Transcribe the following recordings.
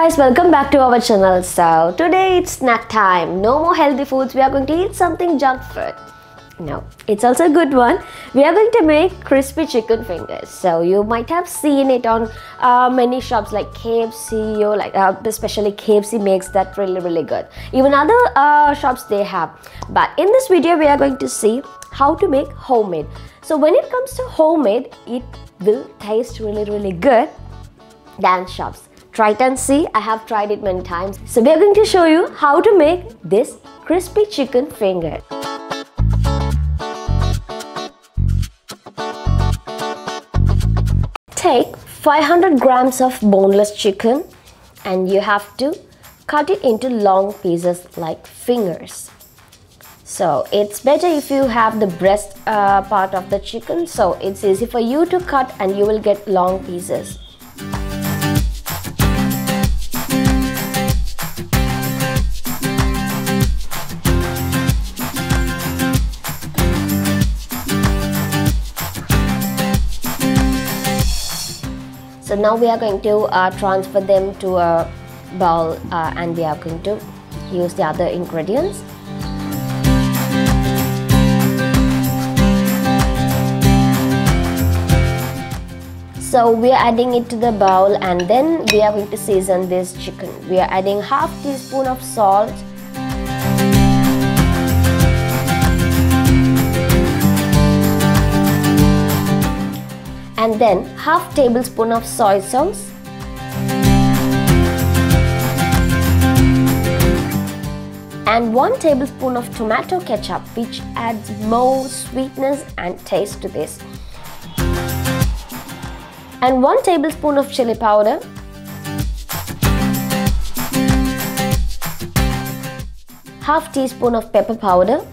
guys, welcome back to our channel. So today it's snack time. No more healthy foods. We are going to eat something junk food. No, it's also a good one. We are going to make crispy chicken fingers. So you might have seen it on many shops like KFC or especially KFC makes that really good. Even other shops they have. But in this video we are going to see how to make homemade. So when it comes to homemade, it will taste really good than shops. Try it and see. I have tried it many times. So we are going to show you how to make this crispy chicken finger. Take 500 grams of boneless chicken and you have to cut it into long pieces like fingers. So it's better if you have the breast part of the chicken, so it's easy for you to cut and you will get long pieces. So now we are going to transfer them to a bowl and we are going to use the other ingredients. So we are adding it to the bowl and then we are going to season this chicken. We are adding half teaspoon of salt, and then half tablespoon of soy sauce, and 1 tablespoon of tomato ketchup, which adds more sweetness and taste to this, and 1 tablespoon of chili powder, half teaspoon of pepper powder,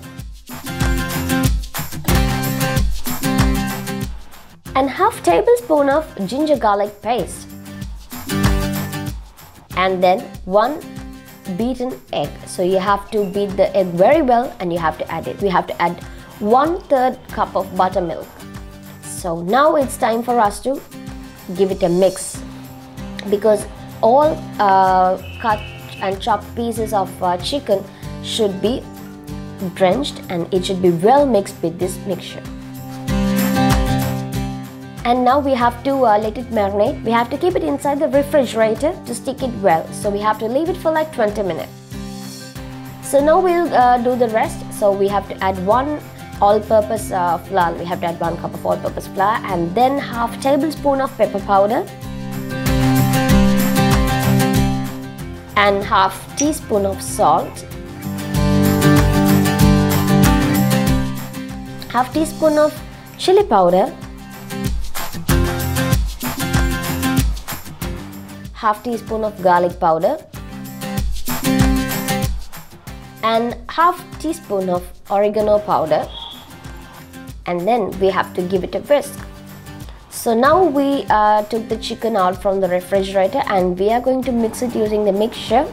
and half tablespoon of ginger garlic paste, and then 1 beaten egg. So you have to beat the egg very well and you have to add it. We have to add 1/3 cup of buttermilk. So now it's time for us to give it a mix, because all cut and chopped pieces of chicken should be drenched and it should be well mixed with this mixture. And now we have to let it marinate. We have to keep it inside the refrigerator to stick it well. So we have to leave it for like 20 minutes. So now we'll do the rest. So we have to add 1 all-purpose flour. We have to add 1 cup of all-purpose flour and then half tablespoon of pepper powder and half teaspoon of salt, half teaspoon of chili powder, half teaspoon of garlic powder, and half teaspoon of oregano powder, and then we have to give it a whisk. So now we took the chicken out from the refrigerator and we are going to mix it using the mixture.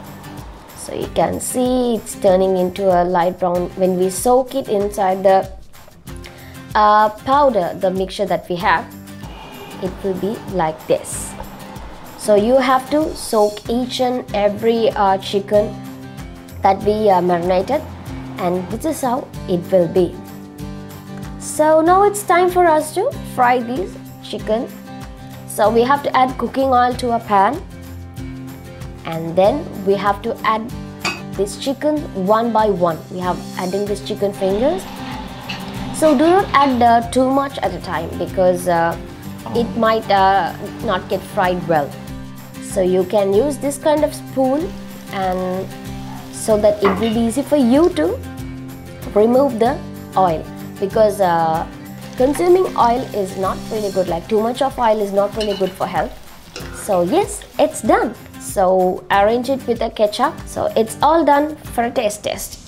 So you can see it's turning into a light brown. When we soak it inside the powder, the mixture that we have, it will be like this. So you have to soak each and every chicken that we marinated, and this is how it will be. So now it's time for us to fry this chicken. So we have to add cooking oil to a pan and then we have to add this chicken one by one. We have adding this chicken fingers. So do not add too much at a time, because it might not get fried well. So you can use this kind of spoon, and so that it will be easy for you to remove the oil, because consuming oil is not really good. Like too much of oil is not really good for health. So yes, it's done. So arrange it with a ketchup. So it's all done for a taste test.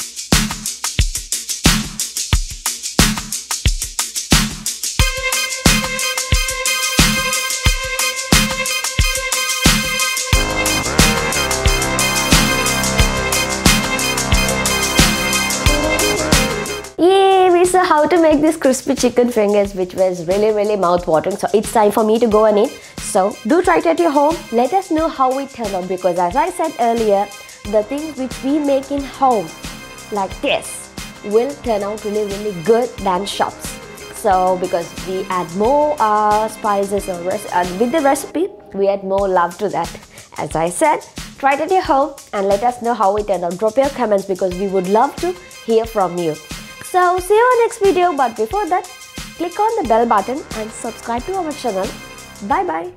How to make this crispy chicken fingers, which was really mouth-watering. So it's time for me to go and eat. So do try it at your home. Let us know how it turned out, because as I said earlier, the things which we make in home like this will turn out really good than shops. So because we add more spices or with the recipe, we add more love to that. As I said, try it at your home and let us know how it turned out. Drop your comments because we would love to hear from you. So see you in next video, but before that, click on the bell button and subscribe to our channel. Bye bye.